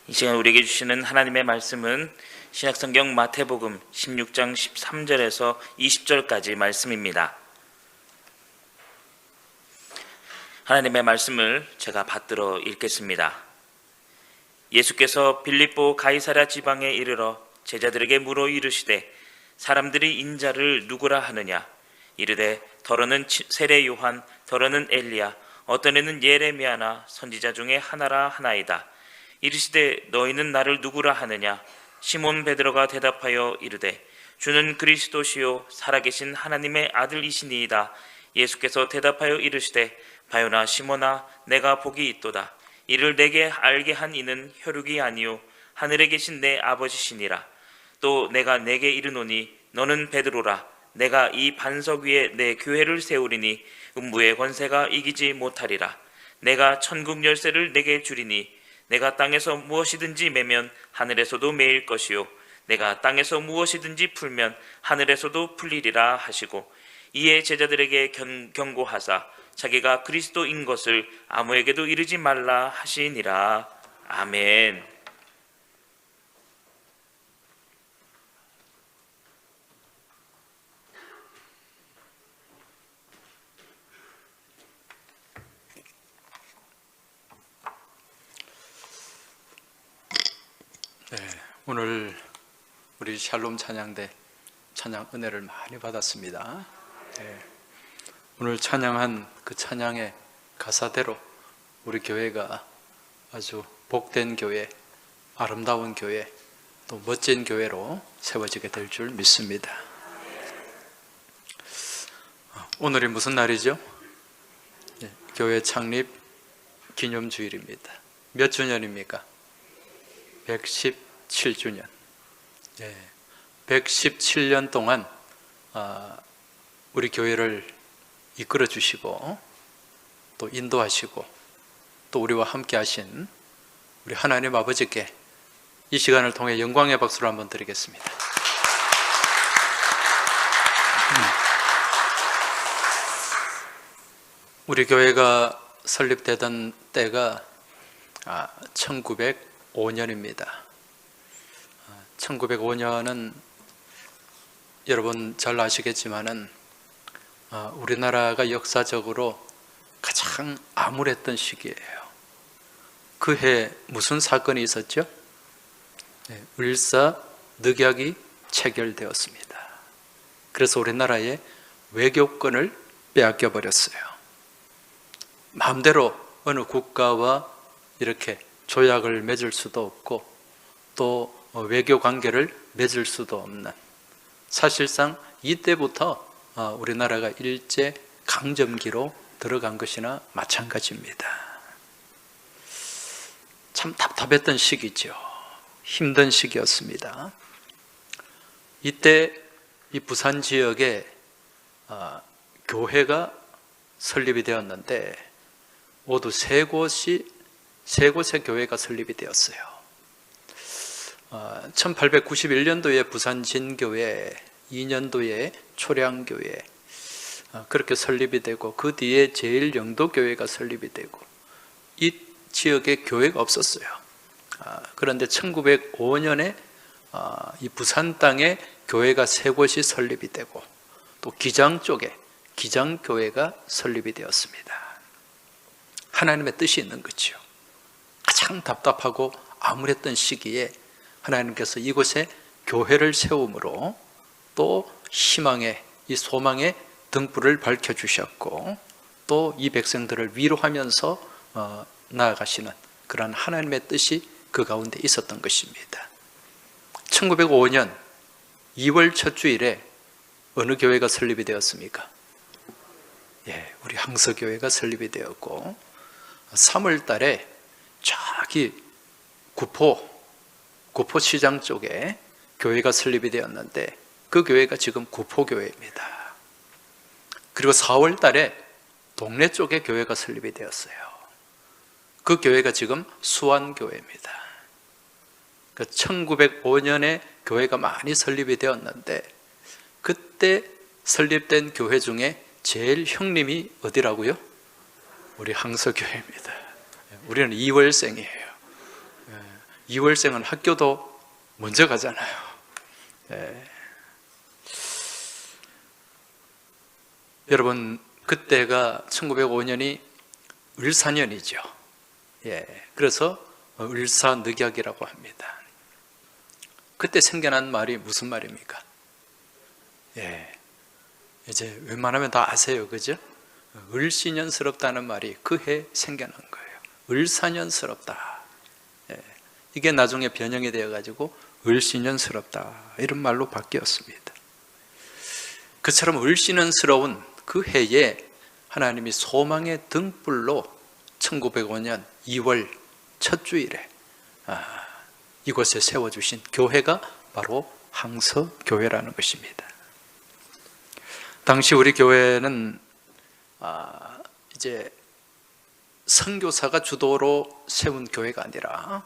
이 시간 우리에게 주시는 하나님의 말씀은 신약성경 마태복음 16장 13절에서 20절까지 말씀입니다. 하나님의 말씀을 제가 받들어 읽겠습니다. 예수께서 빌립보 가이사랴 지방에 이르러 제자들에게 물어 이르시되 사람들이 인자를 누구라 하느냐? 이르되 더러는 세례 요한, 더러는 엘리야, 어떤 이는 예레미야나 선지자 중에 하나라 하나이다. 이르시되 너희는 나를 누구라 하느냐? 시몬 베드로가 대답하여 이르되 주는 그리스도시요 살아계신 하나님의 아들이시니이다. 예수께서 대답하여 이르시되 바요나 시몬아, 내가 복이 있도다. 이를 내게 알게 한 이는 혈육이 아니요 하늘에 계신 내 아버지시니라. 또 내가 내게 이르노니 너는 베드로라. 내가 이 반석 위에 내 교회를 세우리니 음부의 권세가 이기지 못하리라. 내가 천국 열쇠를 내게 주리니 내가 땅에서 무엇이든지 매면 하늘에서도 매일 것이요 내가 땅에서 무엇이든지 풀면 하늘에서도 풀리리라 하시고, 이에 제자들에게 경고하사 자기가 그리스도인 것을 아무에게도 이르지 말라 하시니라. 아멘. 오늘 우리 샬롬 찬양대 찬양 은혜를 많이 받았습니다. 오늘 찬양한 그 찬양의 가사대로 우리 교회가 아주 복된 교회, 아름다운 교회, 또 멋진 교회로 세워지게 될 줄 믿습니다. 오늘이 무슨 날이죠? 교회 창립 기념주일입니다. 몇 주년입니까? 117주년. 117년 동안 우리 교회를 이끌어 주시고 또 인도하시고 또 우리와 함께 하신 우리 하나님 아버지께 이 시간을 통해 영광의 박수를 한번 드리겠습니다. 우리 교회가 설립되던 때가 1905년입니다. 1905년은 여러분 잘 아시겠지만은 우리나라가 역사적으로 가장 암울했던 시기예요. 그 해 무슨 사건이 있었죠? 을사 늑약이 체결되었습니다. 그래서 우리나라의 외교권을 빼앗겨 버렸어요. 마음대로 어느 국가와 이렇게 조약을 맺을 수도 없고 또 외교 관계를 맺을 수도 없는, 사실상 이때부터 우리나라가 일제 강점기로 들어간 것이나 마찬가지입니다. 참 답답했던 시기죠. 힘든 시기였습니다. 이때 이 부산 지역에 교회가 설립이 되었는데 모두 세 곳의 교회가 설립이 되었어요. 1891년도에 부산 진교회, 2년도에 초량교회 그렇게 설립이 되고, 그 뒤에 제일영도교회가 설립이 되고, 이 지역에 교회가 없었어요. 그런데 1905년에 이 부산 땅에 교회가 세 곳이 설립이 되고, 또 기장 쪽에 기장교회가 설립이 되었습니다. 하나님의 뜻이 있는 거죠. 가장 답답하고 암울했던 시기에 하나님께서 이곳에 교회를 세움으로 또 희망의, 이 소망의 등불을 밝혀주셨고, 또 이 백성들을 위로하면서 나아가시는 그런 하나님의 뜻이 그 가운데 있었던 것입니다. 1905년 2월 첫 주일에 어느 교회가 설립이 되었습니까? 우리 항서교회가 설립이 되었고, 3월 달에 저기 구포시장 쪽에 교회가 설립이 되었는데 그 교회가 지금 구포교회입니다. 그리고 4월 달에 동래 쪽에 교회가 설립이 되었어요. 그 교회가 지금 수완교회입니다. 1905년에 교회가 많이 설립이 되었는데, 그때 설립된 교회 중에 제일 형님이 어디라고요? 우리 항서교회입니다. 우리는 2월생이에요. 2월생은 학교도 먼저 가잖아요. 예. 여러분, 그때가 1905년이 을사년이죠. 예. 그래서 을사늑약이라고 합니다. 그때 생겨난 말이 무슨 말입니까? 예. 이제 웬만하면 다 아세요, 그죠? 을씨년스럽다는 말이 그 해 생겨난 거예요. 을사년스럽다. 예. 이게 나중에 변형이 되어가지고 을씨년스럽다 이런 말로 바뀌었습니다. 그처럼 을씨년스러운 그 해에 하나님이 소망의 등불로 1905년 2월 첫 주일에 이곳에 세워주신 교회가 바로 항서교회라는 것입니다. 당시 우리 교회는 이제 선교사가 주도로 세운 교회가 아니라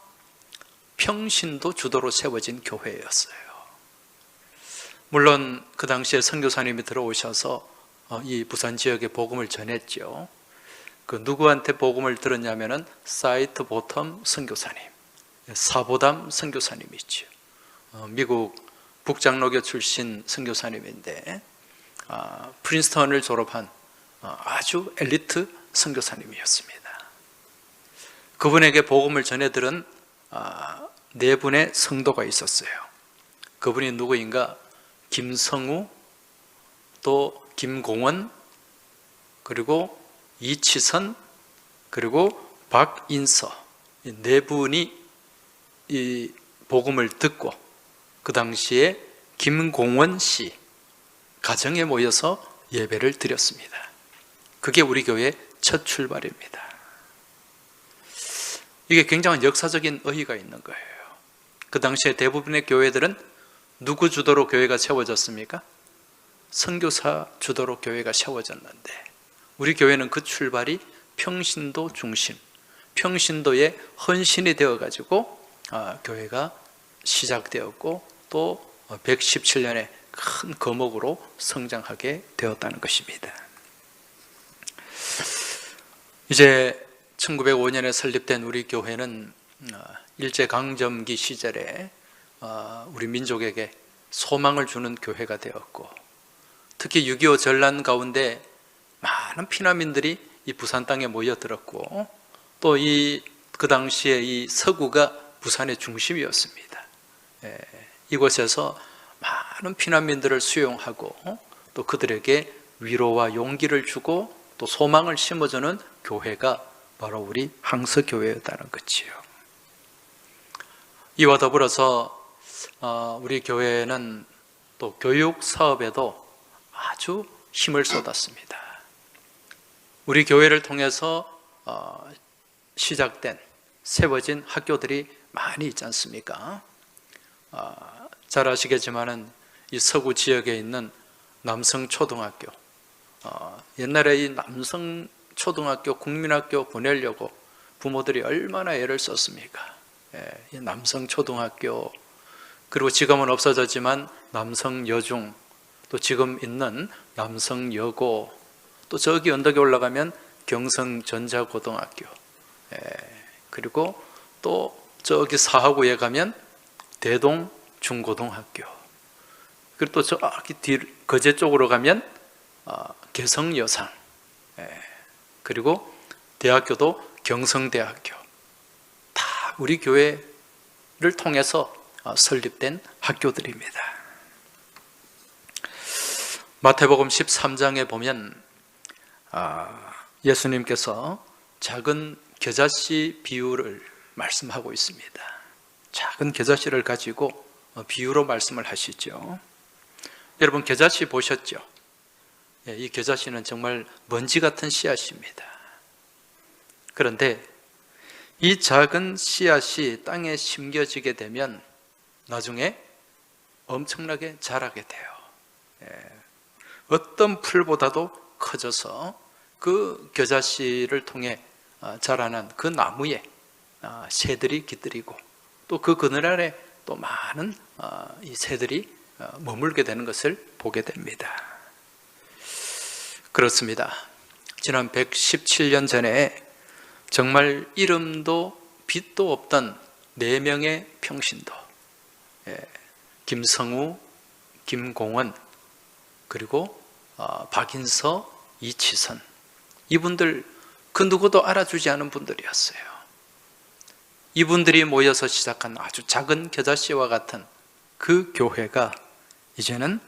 평신도 주도로 세워진 교회였어요. 물론 그 당시에 선교사님이 들어오셔서 이 부산 지역에 복음을 전했죠. 그 누구한테 복음을 들었냐면은 사이트 보텀 선교사님, 사보담 선교사님이죠. 미국 북장로교 출신 선교사님인데 프린스턴을 졸업한 아주 엘리트 선교사님이었습니다. 그분에게 복음을 전해들은 네 분의 성도가 있었어요. 그분이 누구인가? 김성우, 또 김공원, 그리고 이치선, 그리고 박인서, 네 분이 이 복음을 듣고 그 당시에 김공원 씨 가정에 모여서 예배를 드렸습니다. 그게 우리 교회의 첫 출발입니다. 이게 굉장한 역사적인 의의가 있는 거예요. 그 당시에 대부분의 교회들은 누구 주도로 교회가 세워졌습니까? 선교사 주도로 교회가 세워졌는데 우리 교회는 그 출발이 평신도 중심, 평신도의 헌신이 되어가지고 교회가 시작되었고 또 117년에 큰 거목으로 성장하게 되었다는 것입니다. 이제 1905년에 설립된 우리 교회는 일제강점기 시절에 우리 민족에게 소망을 주는 교회가 되었고 특히 6.25 전란 가운데 많은 피난민들이 이 부산 땅에 모여들었고 또 그 당시에 이 서구가 부산의 중심이었습니다. 이곳에서 많은 피난민들을 수용하고 또 그들에게 위로와 용기를 주고 또 소망을 심어주는 교회가 바로 우리 항서교회였다는 것이요. 이와 더불어서 우리 교회는 또 교육 사업에도 아주 힘을 쏟았습니다. 우리 교회를 통해서 시작된 세워진 학교들이 많이 있지 않습니까? 잘 아시겠지만은 이 서구 지역에 있는 남성초등학교, 옛날에 이 남성초등학교, 국민학교 보내려고 부모들이 얼마나 애를 썼습니까? 이 남성초등학교, 그리고 지금은 없어졌지만 남성여중, 또 지금 있는 남성여고, 또 저기 언덕에 올라가면 경성전자고등학교, 그리고 또 저기 사하구에 가면 대동중고등학교, 그리고 또 저기 거제 쪽으로 가면 개성여상, 그리고 대학교도 경성대학교, 다 우리 교회를 통해서 설립된 학교들입니다. 마태복음 13장에 보면 예수님께서 작은 겨자씨 비유를 말씀하고 있습니다. 작은 겨자씨를 가지고 비유로 말씀을 하시죠. 여러분 겨자씨 보셨죠? 이 겨자씨는 정말 먼지 같은 씨앗입니다. 그런데 이 작은 씨앗이 땅에 심겨지게 되면 나중에 엄청나게 자라게 돼요. 어떤 풀보다도 커져서 그 겨자씨를 통해 자라난 그 나무에 새들이 깃들이고 또 그 그늘 아래 또 많은 이 새들이 머물게 되는 것을 보게 됩니다. 그렇습니다. 지난 117년 전에 정말 이름도 빛도 없던 4명의 평신도, 김성우, 김공원, 그리고 박인서, 이치선, 이분들 그 누구도 알아주지 않은 분들이었어요. 이분들이 모여서 시작한 아주 작은 겨자씨와 같은 그 교회가 이제는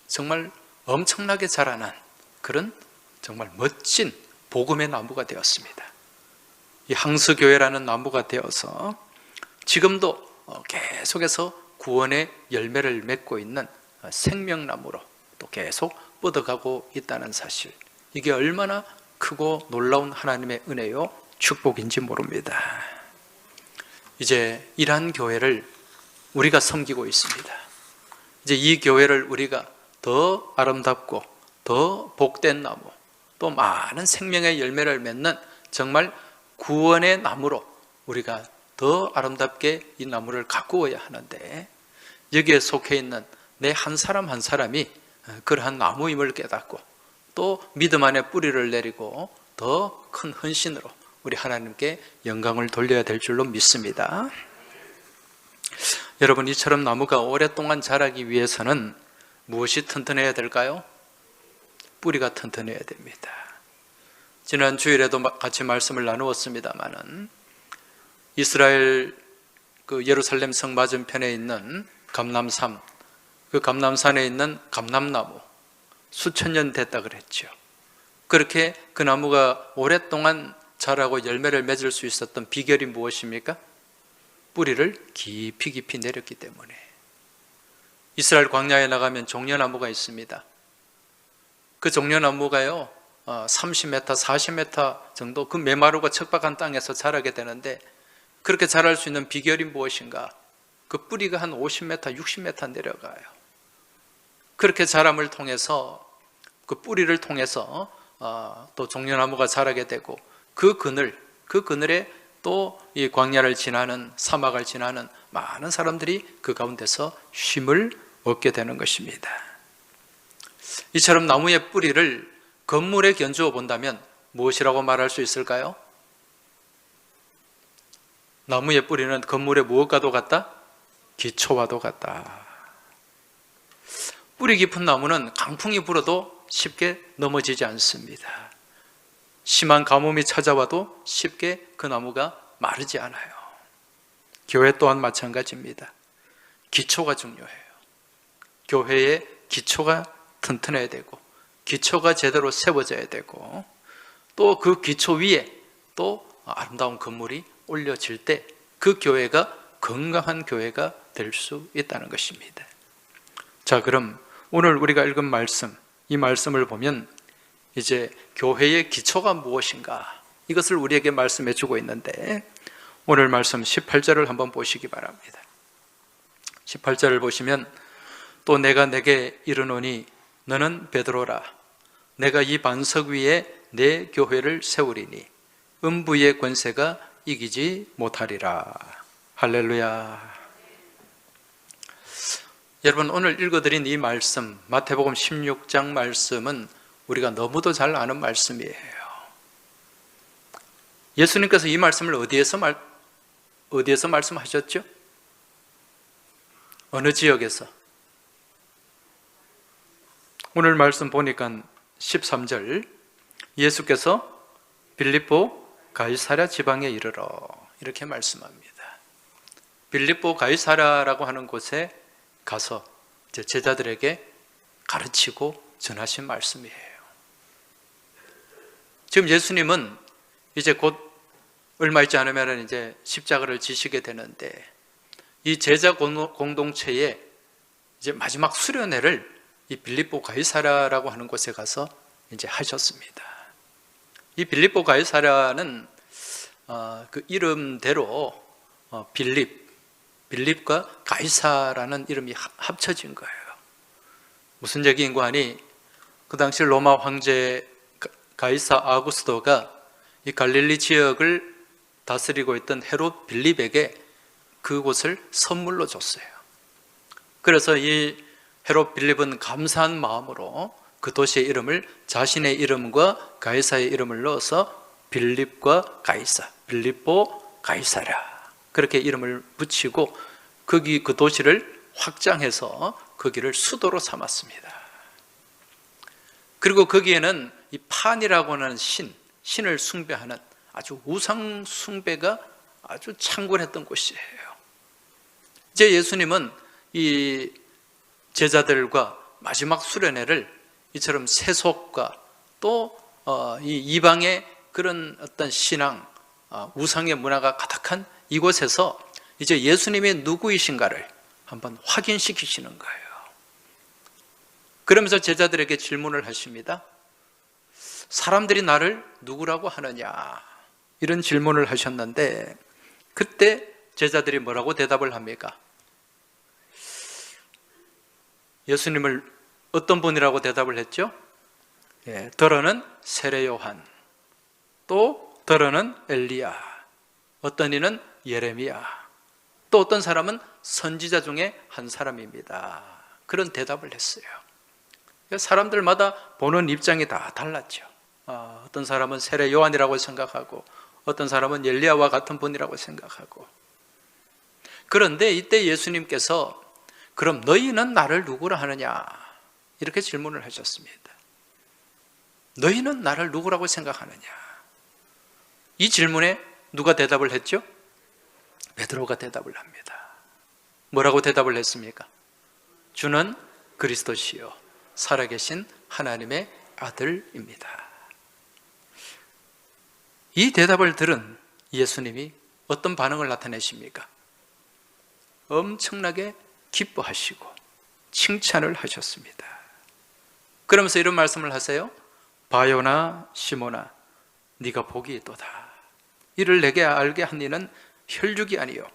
정말 엄청나게 자라난 그런 정말 멋진 복음의 나무가 되었습니다. 이 항수교회라는 나무가 되어서 지금도 계속해서 구원의 열매를 맺고 있는 생명나무로 또 계속 뻗어가고 있다는 사실, 이게 얼마나 크고 놀라운 하나님의 은혜요 축복인지 모릅니다. 이제 이러한 교회를 우리가 섬기고 있습니다. 이제 이 교회를 우리가 더 아름답고 더 복된 나무, 또 많은 생명의 열매를 맺는 정말 구원의 나무로 우리가 더 아름답게 이 나무를 가꾸어야 하는데, 여기에 속해 있는 내 한 사람 한 사람이 그러한 나무임을 깨닫고 또 믿음 안에 뿌리를 내리고 더 큰 헌신으로 우리 하나님께 영광을 돌려야 될 줄로 믿습니다. 여러분, 이처럼 나무가 오랫동안 자라기 위해서는 무엇이 튼튼해야 될까요? 뿌리가 튼튼해야 됩니다. 지난 주일에도 같이 말씀을 나누었습니다마는 이스라엘 그 예루살렘 성 맞은편에 있는 감람산, 그 감람산에 있는 감람나무 수천 년 됐다 그랬죠. 그렇게 그 나무가 오랫동안 자라고 열매를 맺을 수 있었던 비결이 무엇입니까? 뿌리를 깊이 깊이 내렸기 때문에. 이스라엘 광야에 나가면 종려나무가 있습니다. 그 종려나무가요 30m, 40m 정도 그 메마르고 척박한 땅에서 자라게 되는데, 그렇게 자랄 수 있는 비결이 무엇인가? 그 뿌리가 한 50m, 60m 내려가요. 그렇게 자람을 통해서, 그 뿌리를 통해서 또 종려나무가 자라게 되고, 그 그늘에 또 이 광야를 지나는, 사막을 지나는 많은 사람들이 그 가운데서 쉼을 얻게 되는 것입니다. 이처럼 나무의 뿌리를 건물에 견주어 본다면 무엇이라고 말할 수 있을까요? 나무의 뿌리는 건물의 무엇과도 같다? 기초와도 같다. 뿌리 깊은 나무는 강풍이 불어도 쉽게 넘어지지 않습니다. 심한 가뭄이 찾아와도 쉽게 그 나무가 마르지 않아요. 교회 또한 마찬가지입니다. 기초가 중요해요. 교회의 기초가 튼튼해야 되고, 기초가 제대로 세워져야 되고, 또 그 기초 위에 또 아름다운 건물이 올려질 때 그 교회가 건강한 교회가 될 수 있다는 것입니다. 자, 그럼 오늘 우리가 읽은 말씀, 이 말씀을 보면 이제 교회의 기초가 무엇인가, 이것을 우리에게 말씀해 주고 있는데, 오늘 말씀 18절을 한번 보시기 바랍니다. 18절을 보시면, 또 내가 내게 이르노니 너는 베드로라. 내가 이 반석 위에 내 교회를 세우리니 음부의 권세가 이기지 못하리라. 할렐루야. 여러분, 오늘 읽어드린 이 말씀, 마태복음 16장 말씀은 우리가 너무도 잘 아는 말씀이에요. 예수님께서 이 말씀을 어디에서 말씀하셨죠? 어느 지역에서? 오늘 말씀 보니까 13절, 예수께서 빌립보 가이사랴 지방에 이르러, 이렇게 말씀합니다. 빌립보 가이사랴라고 하는 곳에 가서 이제 제자들에게 가르치고 전하신 말씀이에요. 지금 예수님은 이제 곧 얼마 있지 않으면 이제 십자가를 지시게 되는데, 이 제자 공동체의 이제 마지막 수련회를 이 빌립보 가이사랴라고 하는 곳에 가서 이제 하셨습니다. 이 빌립보 가이사랴는 그 이름대로 빌립과 가이사라는 이름이 합쳐진 거예요. 무슨 얘기인가 하니, 그 당시 로마 황제 가이사 아구스토가 이 갈릴리 지역을 다스리고 있던 헤롯 빌립에게 그곳을 선물로 줬어요. 그래서 이 헤롯 빌립은 감사한 마음으로 그 도시의 이름을 자신의 이름과 가이사의 이름을 넣어서 빌립과 가이사, 빌립보 가이사랴 그렇게 이름을 붙이고 거기 그 도시를 확장해서 거기를 수도로 삼았습니다. 그리고 거기에는 이 판이라고 하는 신을 숭배하는 아주 우상 숭배가 아주 창궐했던 곳이에요. 이제 예수님은 이 제자들과 마지막 수련회를 이처럼 세속과 또 이 이방의 그런 어떤 신앙, 우상의 문화가 가득한 이곳에서 이제 예수님이 누구이신가를 한번 확인시키시는 거예요. 그러면서 제자들에게 질문을 하십니다. 사람들이 나를 누구라고 하느냐? 이런 질문을 하셨는데 그때 제자들이 뭐라고 대답을 합니까? 예수님을 어떤 분이라고 대답을 했죠? 더러는 세례 요한, 또 더러는 엘리야, 어떤 이는 예레미야, 또 어떤 사람은 선지자 중에 한 사람입니다. 그런 대답을 했어요. 사람들마다 보는 입장이 다 달랐죠. 어떤 사람은 세례 요한이라고 생각하고 어떤 사람은 엘리야와 같은 분이라고 생각하고. 그런데 이때 예수님께서 그럼 너희는 나를 누구라 하느냐? 이렇게 질문을 하셨습니다. 너희는 나를 누구라고 생각하느냐? 이 질문에 누가 대답을 했죠? 베드로가 대답을 합니다. 뭐라고 대답을 했습니까? 주는 그리스도시요 살아계신 하나님의 아들입니다. 이 대답을 들은 예수님이 어떤 반응을 나타내십니까? 엄청나게 기뻐하시고 칭찬을 하셨습니다. 그러면서 이런 말씀을 하세요. 바요나 시모나 네가 복이 있도다. 이를 내게 알게 한 이는 혈육이 아니요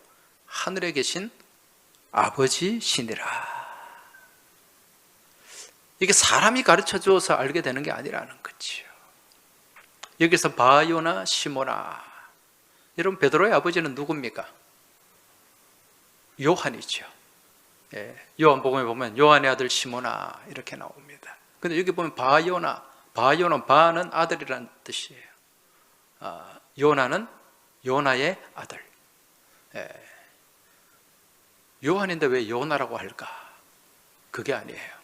하늘에 계신 아버지시니라. 이게 사람이 가르쳐 주어서 알게 되는 게 아니라는 거죠. 여기서 바요나 시모나, 여러분 베드로의 아버지는 누굽니까? 요한이죠. 요한복음에 보면 요한의 아들 시모나 이렇게 나옵니다. 근데 여기 보면 바요는 바는 아들이라는 뜻이에요. 요나는 요나의 아들. 요한인데 왜 요나라고 할까? 그게 아니에요.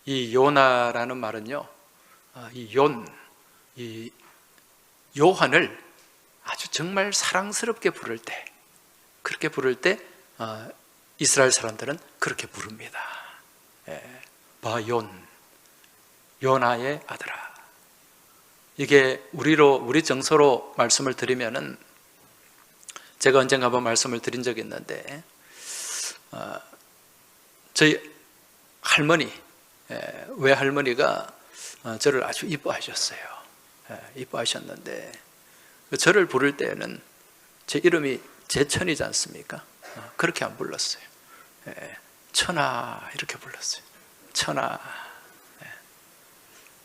이 요나라는 말은요, 이 요한을 아주 정말 사랑스럽게 부를 때, 그렇게 부를 때 이스라엘 사람들은 그렇게 부릅니다. 바yon, 요나의 아들아. 이게 우리 정서로 말씀을 드리면은, 제가 언젠가 한번 말씀을 드린 적이 있는데, 저희 할머니, 외할머니가 저를 아주 이뻐하셨어요. 이뻐하셨는데 저를 부를 때는 제 이름이 제천이지 않습니까? 그렇게 안 불렀어요. 천아 이렇게 불렀어요. 천아.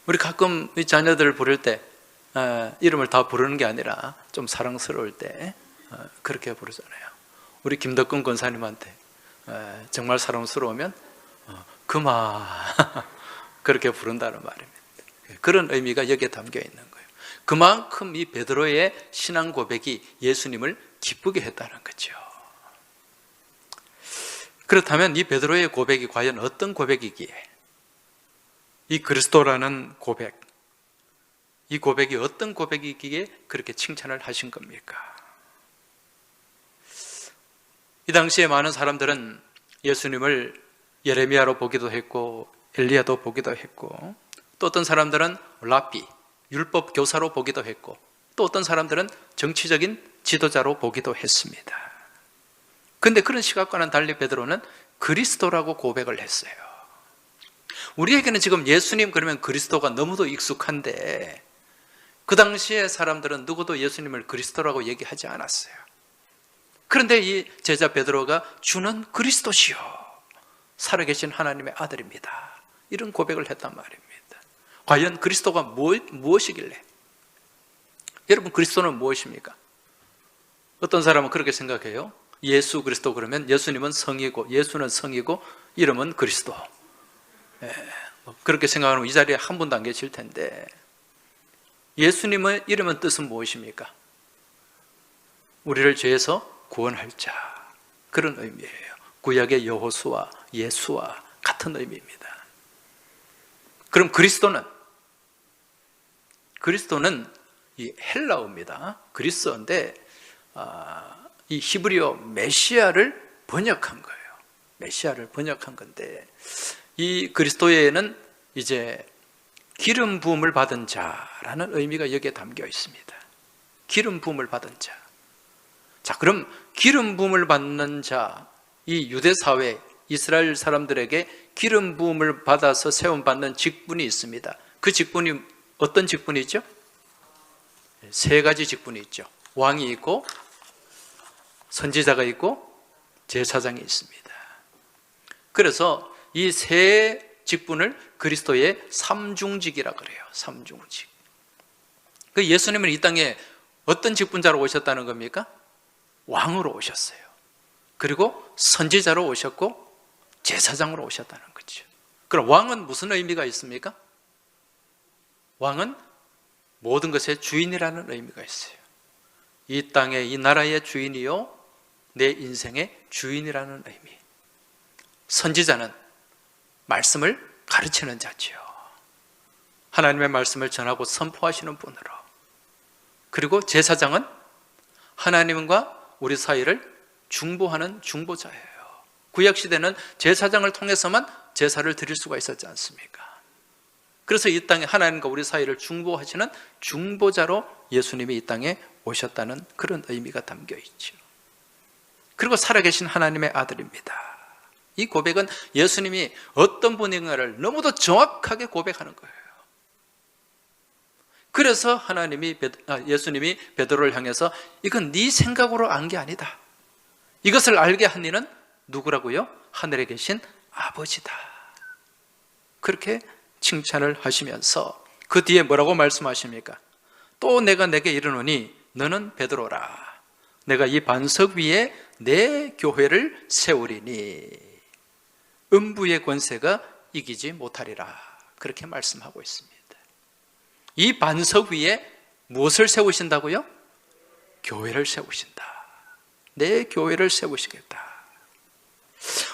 우리 가끔 이 자녀들을 부를 때 이름을 다 부르는 게 아니라 좀 사랑스러울 때 그렇게 부르잖아요. 우리 김덕근 권사님한테 정말 사랑스러우면 그마 그렇게 부른다는 말입니다. 그런 의미가 여기에 담겨 있는 거예요. 그만큼 이 베드로의 신앙 고백이 예수님을 기쁘게 했다는 거죠. 그렇다면 이 베드로의 고백이 과연 어떤 고백이기에, 이 그리스도라는 고백, 이 고백이 어떤 고백이기에 그렇게 칭찬을 하신 겁니까? 이 당시에 많은 사람들은 예수님을 예레미야로 보기도 했고 엘리야도 보기도 했고, 또 어떤 사람들은 랍비, 율법 교사로 보기도 했고, 또 어떤 사람들은 정치적인 지도자로 보기도 했습니다. 그런데 그런 시각과는 달리 베드로는 그리스도라고 고백을 했어요. 우리에게는 지금 예수님 그러면 그리스도가 너무도 익숙한데, 그 당시에 사람들은 누구도 예수님을 그리스도라고 얘기하지 않았어요. 그런데 이 제자 베드로가 주는 그리스도시요 살아계신 하나님의 아들입니다, 이런 고백을 했단 말입니다. 과연 그리스도가 무엇이길래? 여러분, 그리스도는 무엇입니까? 어떤 사람은 그렇게 생각해요. 예수 그리스도 그러면 예수님은 성이고 예수는 성이고 이름은 그리스도. 그렇게 생각하면 이 자리에 한 분도 안 계실 텐데, 예수님의 이름은 뜻은 무엇입니까? 우리를 죄에서 구원할 자, 그런 의미예요. 구약의 여호수아, 예수와 같은 의미입니다. 그럼 그리스도는 이 헬라어입니다. 그리스어인데 이 히브리어 메시아를 번역한 거예요. 메시아를 번역한 건데, 이 그리스도에는 이제 기름 부음을 받은 자라는 의미가 여기에 담겨 있습니다. 기름 부음을 받은 자. 자, 그럼 기름 부음을 받는 자, 이 유대 사회 이스라엘 사람들에게 기름 부음을 받아서 세움 받는 직분이 있습니다. 그 직분이 어떤 직분이죠? 세 가지 직분이 있죠. 왕이 있고, 선지자가 있고, 제사장이 있습니다. 그래서 이 세 직분을 그리스도의 삼중직이라 그래요. 삼중직. 그 예수님은 이 땅에 어떤 직분자로 오셨다는 겁니까? 왕으로 오셨어요. 그리고 선지자로 오셨고 제사장으로 오셨다는 거죠. 그럼 왕은 무슨 의미가 있습니까? 왕은 모든 것의 주인이라는 의미가 있어요. 이 땅의, 이 나라의 주인이요, 내 인생의 주인이라는 의미. 선지자는 말씀을 가르치는 자지요. 하나님의 말씀을 전하고 선포하시는 분으로. 그리고 제사장은 하나님과 우리 사이를 중보하는 중보자예요. 구약시대는 제사장을 통해서만 제사를 드릴 수가 있었지 않습니까? 그래서 이 땅에 하나님과 우리 사이를 중보하시는 중보자로 예수님이 이 땅에 오셨다는 그런 의미가 담겨 있죠. 그리고 살아계신 하나님의 아들입니다. 이 고백은 예수님이 어떤 분인가를 너무도 정확하게 고백하는 거예요. 그래서 예수님이 베드로를 향해서 이건 네 생각으로 안 게 아니다. 이것을 알게 한 이는 누구라고요? 하늘에 계신 아버지다. 그렇게 칭찬을 하시면서 그 뒤에 뭐라고 말씀하십니까? 또 내가 내게 이르노니 너는 베드로라. 내가 이 반석 위에 내 교회를 세우리니 음부의 권세가 이기지 못하리라. 그렇게 말씀하고 있습니다. 이 반석 위에 무엇을 세우신다고요? 교회를 세우신다. 내 교회를 세우시겠다.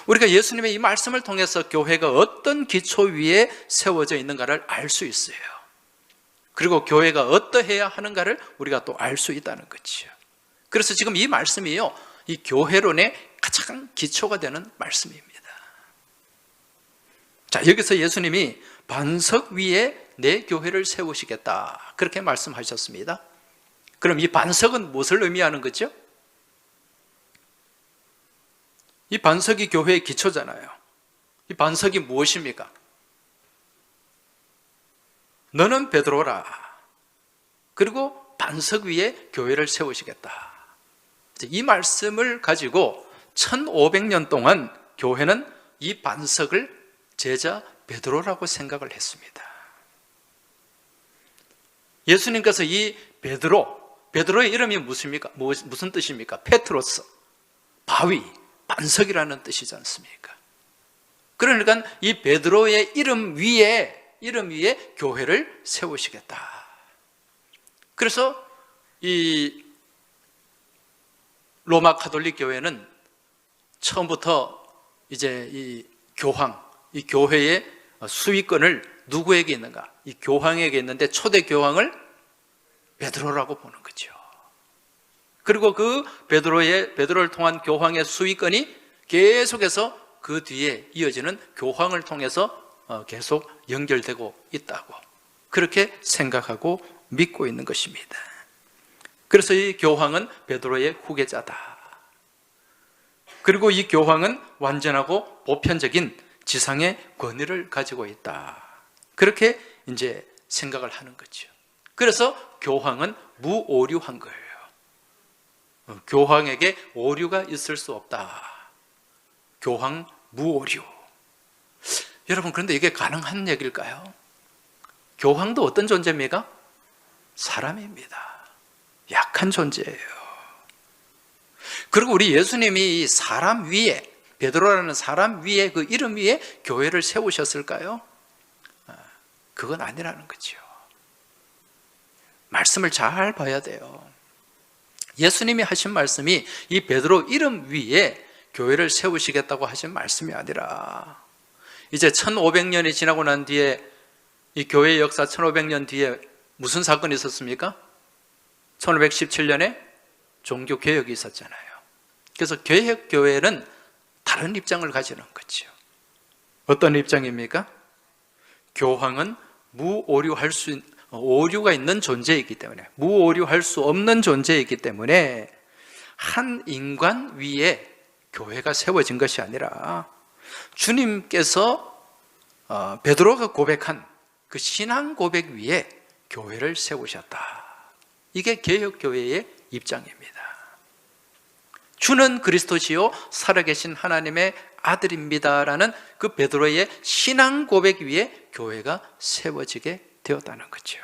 우리가 예수님의 이 말씀을 통해서 교회가 어떤 기초 위에 세워져 있는가를 알 수 있어요. 그리고 교회가 어떠해야 하는가를 우리가 또 알 수 있다는 거죠. 그래서 지금 이 말씀이요, 이 교회론의 가장 기초가 되는 말씀입니다. 자, 여기서 예수님이 반석 위에 내 교회를 세우시겠다, 그렇게 말씀하셨습니다. 그럼 이 반석은 무엇을 의미하는 거죠? 이 반석이 교회의 기초잖아요. 이 반석이 무엇입니까? 너는 베드로라. 그리고 반석 위에 교회를 세우시겠다. 이 말씀을 가지고 1500년 동안 교회는 이 반석을 제자 베드로라고 생각을 했습니다. 예수님께서 이 베드로의 이름이 무슨 뜻입니까? 페트로스, 바위, 반석이라는 뜻이지 않습니까? 그러니까 이 베드로의 이름 위에 교회를 세우시겠다. 그래서 이 로마 가톨릭 교회는 처음부터 이제 이 교회의 수익권을 누구에게 있는가? 이 교황에게 있는데 초대 교황을 베드로라고 보는 거죠. 그리고 그 베드로를 통한 교황의 수익권이 계속해서 그 뒤에 이어지는 교황을 통해서 계속 연결되고 있다고, 그렇게 생각하고 믿고 있는 것입니다. 그래서 이 교황은 베드로의 후계자다. 그리고 이 교황은 완전하고 보편적인 지상의 권위를 가지고 있다. 그렇게 이제 생각을 하는 거죠. 그래서 교황은 무오류한 거예요. 교황에게 오류가 있을 수 없다. 교황 무오류. 여러분, 그런데 이게 가능한 얘기일까요? 교황도 어떤 존재입니까? 사람입니다. 약한 존재예요. 그리고 우리 예수님이 이 사람 위에, 베드로라는 사람 위에, 그 이름 위에 교회를 세우셨을까요? 그건 아니라는 거죠. 말씀을 잘 봐야 돼요. 예수님이 하신 말씀이 이 베드로 이름 위에 교회를 세우시겠다고 하신 말씀이 아니라, 이제 1500년이 지나고 난 뒤에, 이 교회의 역사 1500년 뒤에 무슨 사건이 있었습니까? 1517년에 종교개혁이 있었잖아요. 그래서 개혁교회는 다른 입장을 가지는 거죠. 어떤 입장입니까? 교황은 오류가 있는 존재이기 때문에, 무오류할 수 없는 존재이기 때문에 한 인간 위에 교회가 세워진 것이 아니라 주님께서 베드로가 고백한 그 신앙 고백 위에 교회를 세우셨다. 이게 개혁교회의 입장입니다. 주는 그리스도시요 살아계신 하나님의 아들입니다라는 그 베드로의 신앙 고백 위에 교회가 세워지게 되었다는 거죠.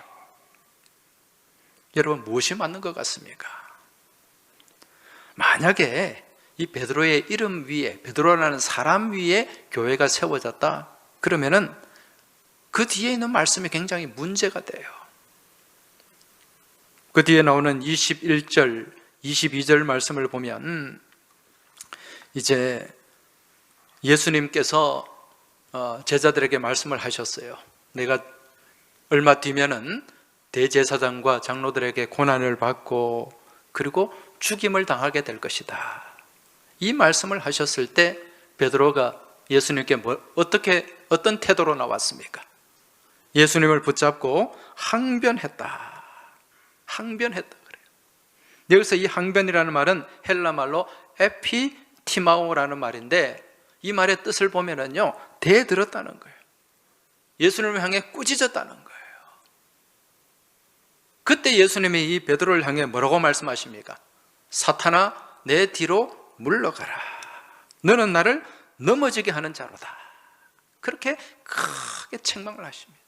여러분, 무엇이 맞는 것 같습니까? 만약에 이 베드로의 이름 위에, 베드로라는 사람 위에 교회가 세워졌다 그러면은 그 뒤에 있는 말씀이 굉장히 문제가 돼요. 그 뒤에 나오는 21절, 22절 말씀을 보면 이제 예수님께서 제자들에게 말씀을 하셨어요. 내가 얼마 뒤면은 대제사장과 장로들에게 고난을 받고 그리고 죽임을 당하게 될 것이다. 이 말씀을 하셨을 때 베드로가 예수님께 어떤 태도로 나왔습니까? 예수님을 붙잡고 항변했다. 항변했다 그래요. 여기서 이 항변이라는 말은 헬라 말로 에피티마오라는 말인데, 이 말의 뜻을 보면은요, 대들었다는 거예요. 예수님을 향해 꾸짖었다는 거예요. 그때 예수님이 이 베드로를 향해 뭐라고 말씀하십니까? 사탄아, 내 뒤로 물러가라. 너는 나를 넘어지게 하는 자로다. 그렇게 크게 책망을 하십니다.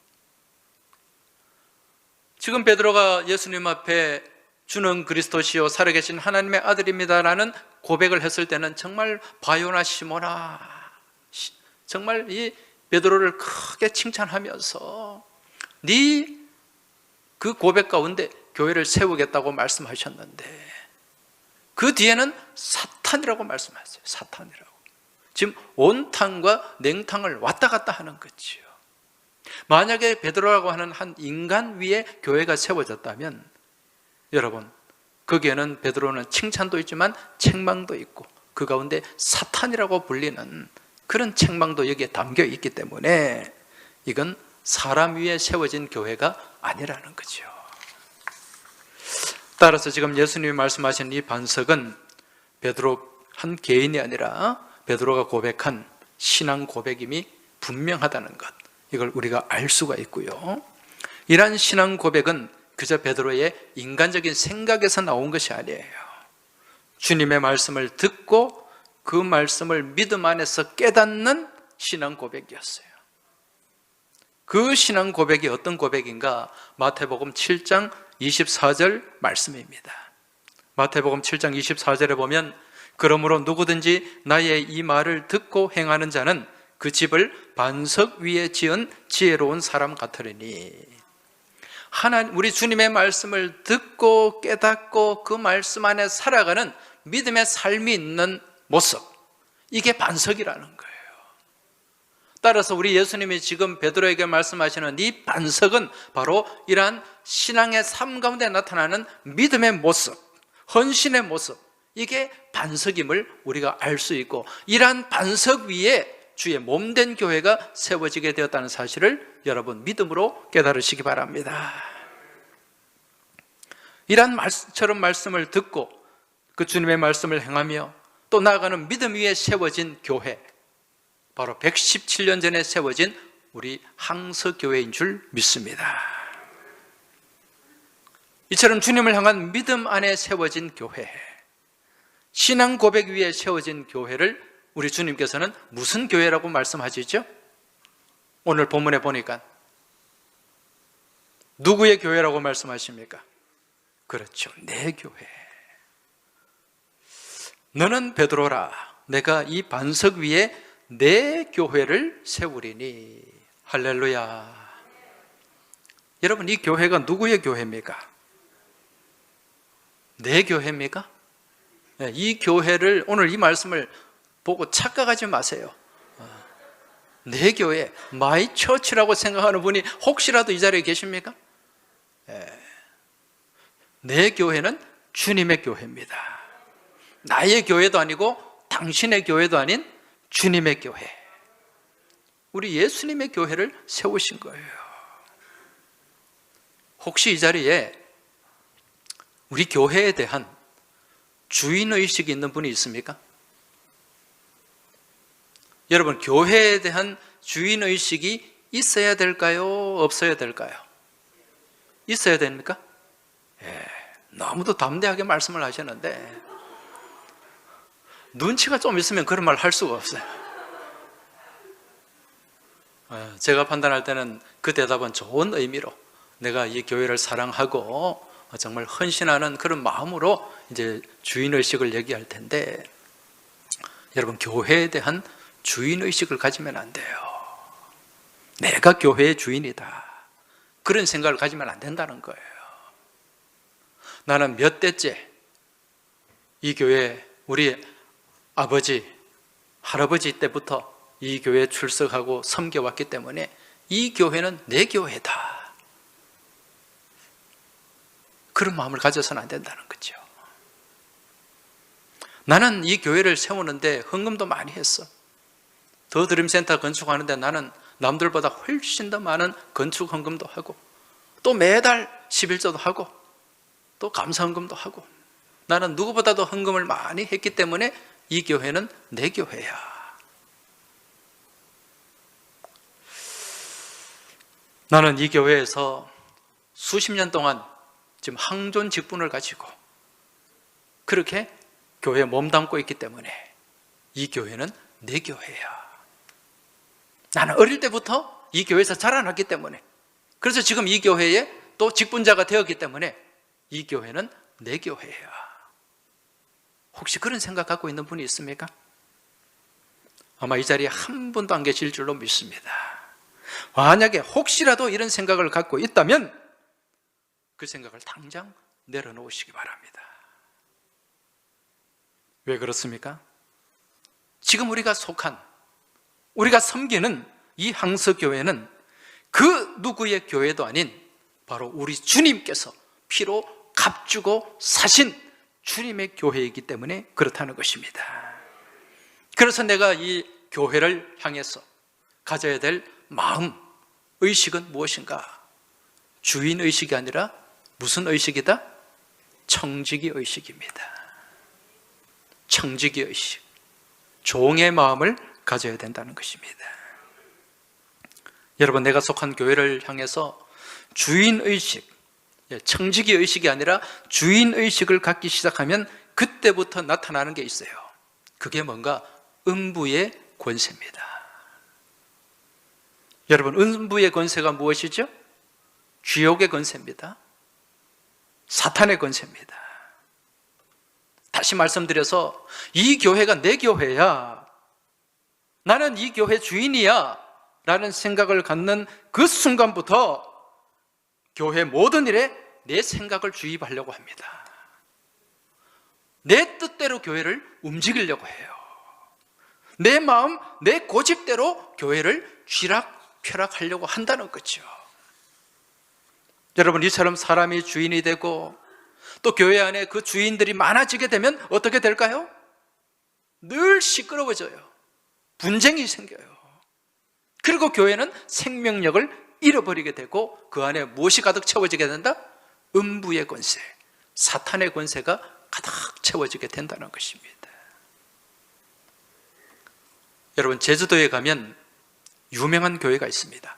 지금 베드로가 예수님 앞에 주는 그리스도시요 살아계신 하나님의 아들입니다라는 고백을 했을 때는 정말 바요나 시모나, 정말 이 베드로를 크게 칭찬하면서 네 그 고백 가운데 교회를 세우겠다고 말씀하셨는데, 그 뒤에는 사탄이라고 말씀하셨어요. 사탄이라고. 지금 온탕과 냉탕을 왔다 갔다 하는 거지요. 만약에 베드로라고 하는 한 인간 위에 교회가 세워졌다면, 여러분, 거기에는 베드로는 칭찬도 있지만 책망도 있고, 그 가운데 사탄이라고 불리는 그런 책망도 여기에 담겨 있기 때문에 이건 사람 위에 세워진 교회가 아니라는 거죠. 따라서 지금 예수님이 말씀하신 이 반석은 베드로 한 개인이 아니라 베드로가 고백한 신앙 고백임이 분명하다는 것, 이걸 우리가 알 수가 있고요. 이러한 신앙 고백은 그저 베드로의 인간적인 생각에서 나온 것이 아니에요. 주님의 말씀을 듣고 그 말씀을 믿음 안에서 깨닫는 신앙 고백이었어요. 그 신앙 고백이 어떤 고백인가? 마태복음 7장 24절 말씀입니다. 마태복음 7장 24절에 보면, 그러므로 누구든지 나의 이 말을 듣고 행하는 자는 그 집을 반석 위에 지은 지혜로운 사람 같으리니. 우리 주님의 말씀을 듣고 깨닫고 그 말씀 안에 살아가는 믿음의 삶이 있는 모습, 이게 반석이라는 거예요. 따라서 우리 예수님이 지금 베드로에게 말씀하시는 이 반석은 바로 이러한 신앙의 삶 가운데 나타나는 믿음의 모습, 헌신의 모습, 이게 반석임을 우리가 알 수 있고, 이러한 반석 위에 주의 몸된 교회가 세워지게 되었다는 사실을 여러분 믿음으로 깨달으시기 바랍니다. 이러한 말씀처럼 말씀을 듣고 그 주님의 말씀을 행하며 또 나아가는 믿음 위에 세워진 교회, 바로 117년 전에 세워진 우리 항서교회인 줄 믿습니다. 이처럼 주님을 향한 믿음 안에 세워진 교회, 신앙 고백 위에 세워진 교회를 우리 주님께서는 무슨 교회라고 말씀하시죠? 오늘 본문에 보니까 누구의 교회라고 말씀하십니까? 그렇죠, 내 교회. 너는 베드로라, 내가 이 반석 위에 내 교회를 세우리니. 할렐루야. 여러분, 이 교회가 누구의 교회입니까? 내 교회입니까? 이 교회를, 오늘 이 말씀을 보고 착각하지 마세요. 내 교회, 마이 처치라고 생각하는 분이 혹시라도 이 자리에 계십니까? 내 교회는 주님의 교회입니다. 나의 교회도 아니고 당신의 교회도 아닌 주님의 교회. 우리 예수님의 교회를 세우신 거예요. 혹시 이 자리에 우리 교회에 대한 주인의식이 있는 분이 있습니까? 여러분, 교회에 대한 주인의식이 있어야 될까요? 없어야 될까요? 있어야 됩니까? 너무도 담대하게 말씀을 하셨는데 눈치가 좀 있으면 그런 말 할 수가 없어요. 제가 판단할 때는 그 대답은 좋은 의미로 내가 이 교회를 사랑하고 정말 헌신하는 그런 마음으로 이제 주인의식을 얘기할 텐데, 여러분, 교회에 대한 주인의식을 가지면 안 돼요. 내가 교회의 주인이다, 그런 생각을 가지면 안 된다는 거예요. 나는 몇 대째 이 교회, 우리 아버지, 할아버지 때부터 이 교회에 출석하고 섬겨왔기 때문에 이 교회는 내 교회다, 그런 마음을 가져서는 안 된다는 거죠. 나는 이 교회를 세우는데 헌금도 많이 했어. 더 드림센터 건축하는데 나는 남들보다 훨씬 더 많은 건축 헌금도 하고, 또 매달 11조도 하고, 또 감사헌금도 하고, 나는 누구보다도 헌금을 많이 했기 때문에 이 교회는 내 교회야. 나는 이 교회에서 수십 년 동안 지금 항존 직분을 가지고 그렇게 교회에 몸담고 있기 때문에 이 교회는 내 교회야. 나는 어릴 때부터 이 교회에서 자라났기 때문에, 그래서 지금 이 교회에 또 직분자가 되었기 때문에 이 교회는 내 교회야. 혹시 그런 생각 갖고 있는 분이 있습니까? 아마 이 자리에 한 분도 안 계실 줄로 믿습니다. 만약에 혹시라도 이런 생각을 갖고 있다면 그 생각을 당장 내려놓으시기 바랍니다. 왜 그렇습니까? 지금 우리가 속한, 우리가 섬기는 이 항서교회는 그 누구의 교회도 아닌 바로 우리 주님께서 피로 값주고 사신 주님의 교회이기 때문에 그렇다는 것입니다. 그래서 내가 이 교회를 향해서 가져야 될 마음, 의식은 무엇인가? 주인의식이 아니라 무슨 의식이다? 청지기 의식입니다. 청지기 의식, 종의 마음을 가져야 된다는 것입니다. 여러분, 내가 속한 교회를 향해서 주인의식, 청지기 의식이 아니라 주인의식을 갖기 시작하면 그때부터 나타나는 게 있어요. 그게 뭔가? 음부의 권세입니다. 여러분, 음부의 권세가 무엇이죠? 지옥의 권세입니다. 사탄의 권세입니다. 다시 말씀드려서 이 교회가 내 교회야, 나는 이 교회 주인이야 라는 생각을 갖는 그 순간부터 교회 모든 일에 내 생각을 주입하려고 합니다. 내 뜻대로 교회를 움직이려고 해요. 내 마음, 내 고집대로 교회를 쥐락펴락하려고 한다는 거죠. 여러분, 이처럼 사람이 주인이 되고 또 교회 안에 그 주인들이 많아지게 되면 어떻게 될까요? 늘 시끄러워져요. 분쟁이 생겨요. 그리고 교회는 생명력을 잃어버리게 되고 그 안에 무엇이 가득 채워지게 된다? 음부의 권세, 사탄의 권세가 가득 채워지게 된다는 것입니다. 여러분, 제주도에 가면 유명한 교회가 있습니다.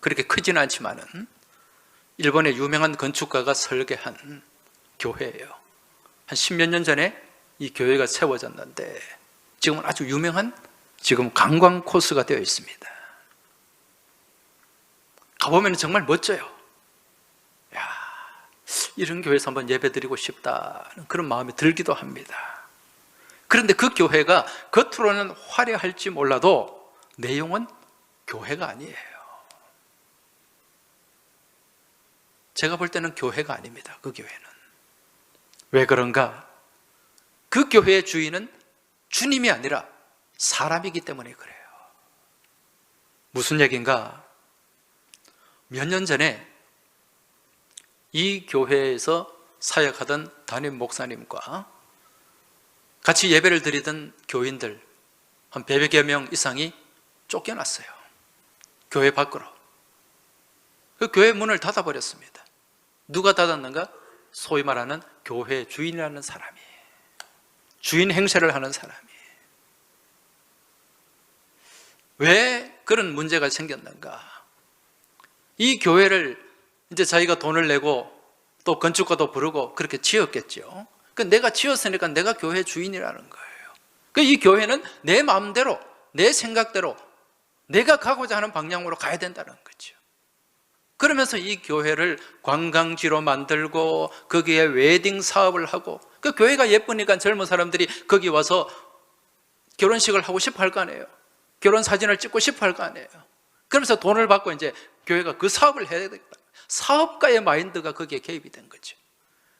그렇게 크지는 않지만은 일본의 유명한 건축가가 설계한 교회예요. 한 10몇 년 전에 이 교회가 세워졌는데 지금은 아주 유명한 지금 관광 코스가 되어 있습니다. 가보면 정말 멋져요. 야, 이런 교회에서 한번 예배드리고 싶다는 그런 마음이 들기도 합니다. 그런데 그 교회가 겉으로는 화려할지 몰라도 내용은 교회가 아니에요. 제가 볼 때는 교회가 아닙니다. 그 교회는 왜 그런가? 그 교회의 주인은 주님이 아니라 사람이기 때문에 그래요. 무슨 얘기인가? 몇 년 전에 이 교회에서 사역하던 담임 목사님과 같이 예배를 드리던 교인들 한 100여 명 이상이 쫓겨났어요. 교회 밖으로. 그 교회 문을 닫아버렸습니다. 누가 닫았는가? 소위 말하는 교회 주인이라는 사람이, 주인 행세를 하는 사람이. 왜 그런 문제가 생겼는가? 이 교회를 이제 자기가 돈을 내고 또 건축가도 부르고 그렇게 지었겠죠. 내가 지었으니까 내가 교회 주인이라는 거예요. 이 교회는 내 마음대로, 내 생각대로 내가 가고자 하는 방향으로 가야 된다는 거죠. 그러면서 이 교회를 관광지로 만들고 거기에 웨딩 사업을 하고, 그 교회가 예쁘니까 젊은 사람들이 거기 와서 결혼식을 하고 싶어 할 거 아니에요. 결혼 사진을 찍고 싶어 할 거 아니에요. 그러면서 돈을 받고 이제 교회가 그 사업을 해야 되겠다. 사업가의 마인드가 거기에 개입이 된 거죠.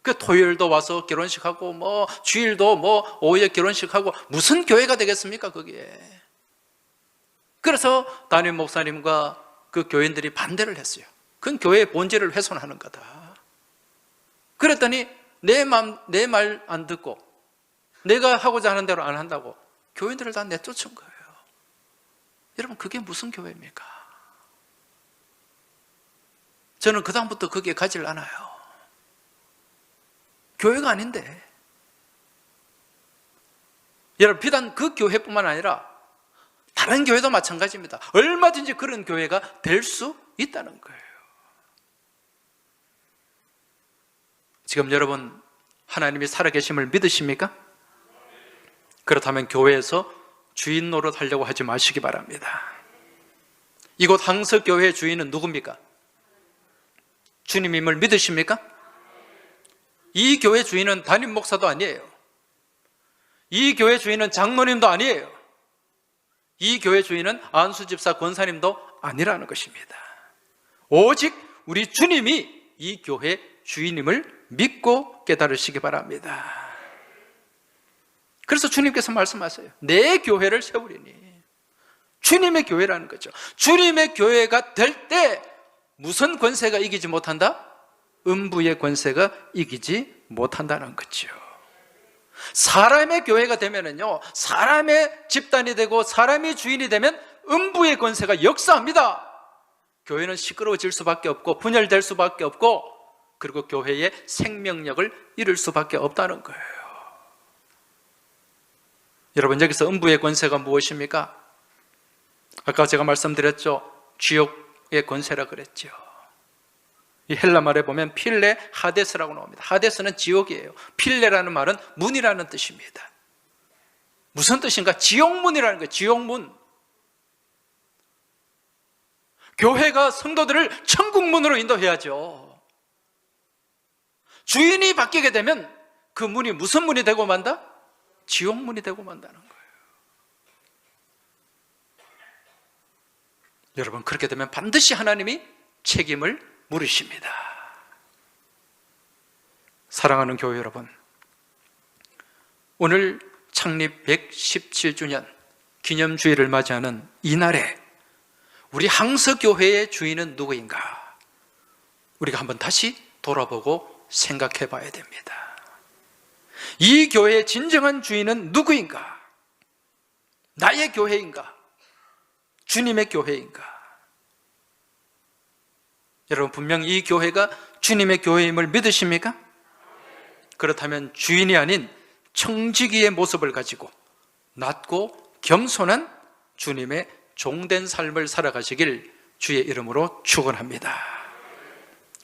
그 토요일도 와서 결혼식하고 주일도 오후에 결혼식하고 무슨 교회가 되겠습니까 거기에. 그래서 담임 목사님과 그 교인들이 반대를 했어요. 그건 교회의 본질을 훼손하는 거다. 그랬더니 내 말 안 듣고 내가 하고자 하는 대로 안 한다고 교인들을 다 내쫓은 거예요. 여러분, 그게 무슨 교회입니까? 저는 그 다음부터 거기에 가지를 않아요. 교회가 아닌데. 여러분, 비단 그 교회뿐만 아니라 다른 교회도 마찬가지입니다. 얼마든지 그런 교회가 될 수 있다는 거예요. 지금 여러분, 하나님이 살아계심을 믿으십니까? 그렇다면 교회에서 주인 노릇 하려고 하지 마시기 바랍니다. 이곳 항석교회의 주인은 누굽니까? 주님임을 믿으십니까? 이 교회 주인은 담임 목사도 아니에요. 이 교회 주인은 장로님도 아니에요. 이 교회 주인은 안수 집사 권사님도 아니라는 것입니다. 오직 우리 주님이 이 교회 주인임을 믿고 깨달으시기 바랍니다. 그래서 주님께서 말씀하세요. 내 교회를 세우리니. 주님의 교회라는 거죠. 주님의 교회가 될 때 무슨 권세가 이기지 못한다? 음부의 권세가 이기지 못한다는 거죠. 사람의 교회가 되면은요, 사람의 집단이 되고 사람이 주인이 되면 음부의 권세가 역사합니다. 교회는 시끄러워질 수밖에 없고 분열될 수밖에 없고, 그리고 교회의 생명력을 잃을 수밖에 없다는 거예요. 여러분, 여기서 음부의 권세가 무엇입니까? 아까 제가 말씀드렸죠. 지옥의 권세라 그랬죠. 이 헬라 말에 보면 필레 하데스라고 나옵니다. 하데스는 지옥이에요. 필레라는 말은 문이라는 뜻입니다. 무슨 뜻인가? 지옥문이라는 거예요. 지옥문. 교회가 성도들을 천국문으로 인도해야죠. 주인이 바뀌게 되면 그 문이 무슨 문이 되고 만다? 지옥문이 되고 만다는 거예요. 여러분, 그렇게 되면 반드시 하나님이 책임을 물으십니다. 사랑하는 교회 여러분, 오늘 창립 117주년 기념주일을 맞이하는 이날에 우리 항서교회의 주인은 누구인가? 우리가 한번 다시 돌아보고 생각해 봐야 됩니다. 이 교회의 진정한 주인은 누구인가? 나의 교회인가? 주님의 교회인가? 여러분, 분명히 이 교회가 주님의 교회임을 믿으십니까? 그렇다면 주인이 아닌 청지기의 모습을 가지고 낮고 겸손한 주님의 종된 삶을 살아가시길 주의 이름으로 축원합니다.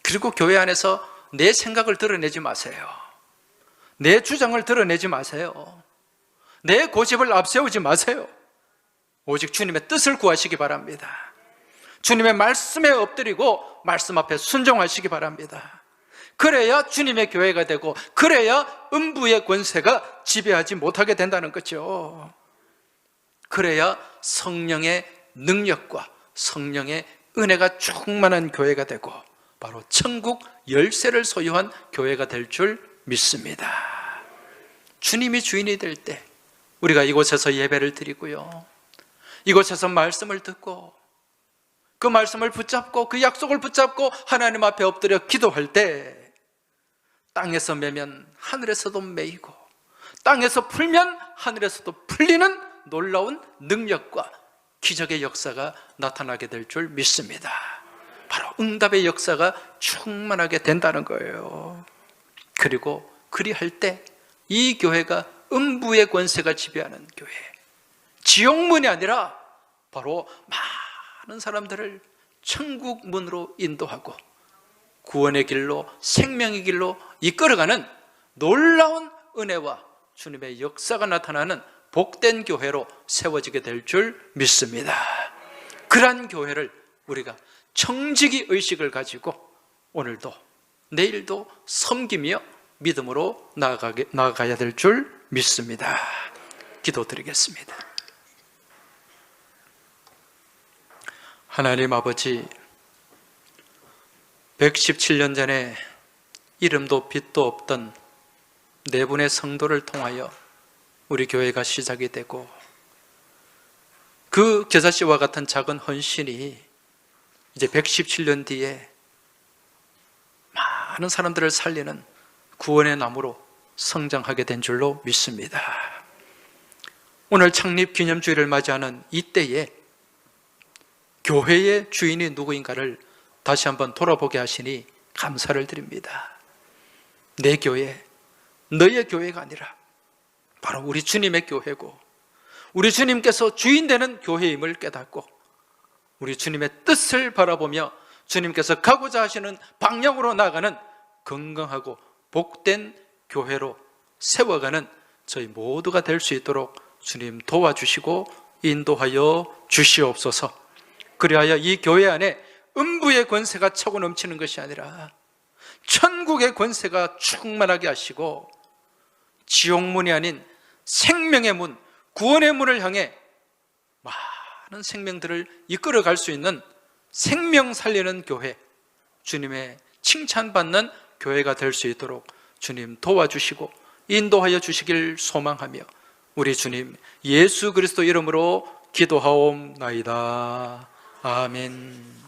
그리고 교회 안에서 내 생각을 드러내지 마세요. 내 주장을 드러내지 마세요. 내 고집을 앞세우지 마세요. 오직 주님의 뜻을 구하시기 바랍니다. 주님의 말씀에 엎드리고 말씀 앞에 순종하시기 바랍니다. 그래야 주님의 교회가 되고, 그래야 음부의 권세가 지배하지 못하게 된다는 거죠. 그래야 성령의 능력과 성령의 은혜가 충만한 교회가 되고 바로 천국 열쇠를 소유한 교회가 될 줄 믿습니다. 주님이 주인이 될 때 우리가 이곳에서 예배를 드리고요, 이곳에서 말씀을 듣고 그 말씀을 붙잡고 그 약속을 붙잡고 하나님 앞에 엎드려 기도할 때 땅에서 매면 하늘에서도 매이고 땅에서 풀면 하늘에서도 풀리는 놀라운 능력과 기적의 역사가 나타나게 될 줄 믿습니다. 바로 응답의 역사가 충만하게 된다는 거예요. 그리고 그리할 때 이 교회가 음부의 권세가 지배하는 교회, 지옥문이 아니라 바로 많은 사람들을 천국 문으로 인도하고 구원의 길로, 생명의 길로 이끌어가는 놀라운 은혜와 주님의 역사가 나타나는 복된 교회로 세워지게 될 줄 믿습니다. 그러한 교회를 우리가 청지기 의식을 가지고 오늘도 내일도 섬기며 믿음으로 나아가야 될 줄 믿습니다. 기도드리겠습니다. 하나님 아버지, 117년 전에 이름도 빛도 없던 네 분의 성도를 통하여 우리 교회가 시작이 되고 그 겨자씨와 같은 작은 헌신이 이제 117년 뒤에 많은 사람들을 살리는 구원의 나무로 성장하게 된 줄로 믿습니다. 오늘 창립 기념주일을 맞이하는 이때에 교회의 주인이 누구인가를 다시 한번 돌아보게 하시니 감사를 드립니다. 내 교회, 너의 교회가 아니라 바로 우리 주님의 교회고 우리 주님께서 주인 되는 교회임을 깨닫고 우리 주님의 뜻을 바라보며 주님께서 가고자 하시는 방향으로 나아가는 건강하고 복된 교회로 세워가는 저희 모두가 될 수 있도록 주님 도와주시고 인도하여 주시옵소서. 그리하여 이 교회 안에 음부의 권세가 차고 넘치는 것이 아니라 천국의 권세가 충만하게 하시고 지옥문이 아닌 생명의 문, 구원의 문을 향해 많은 생명들을 이끌어갈 수 있는 생명 살리는 교회, 주님의 칭찬받는 교회가 될 수 있도록 주님 도와주시고 인도하여 주시길 소망하며 우리 주님 예수 그리스도 이름으로 기도하옵나이다. 아멘.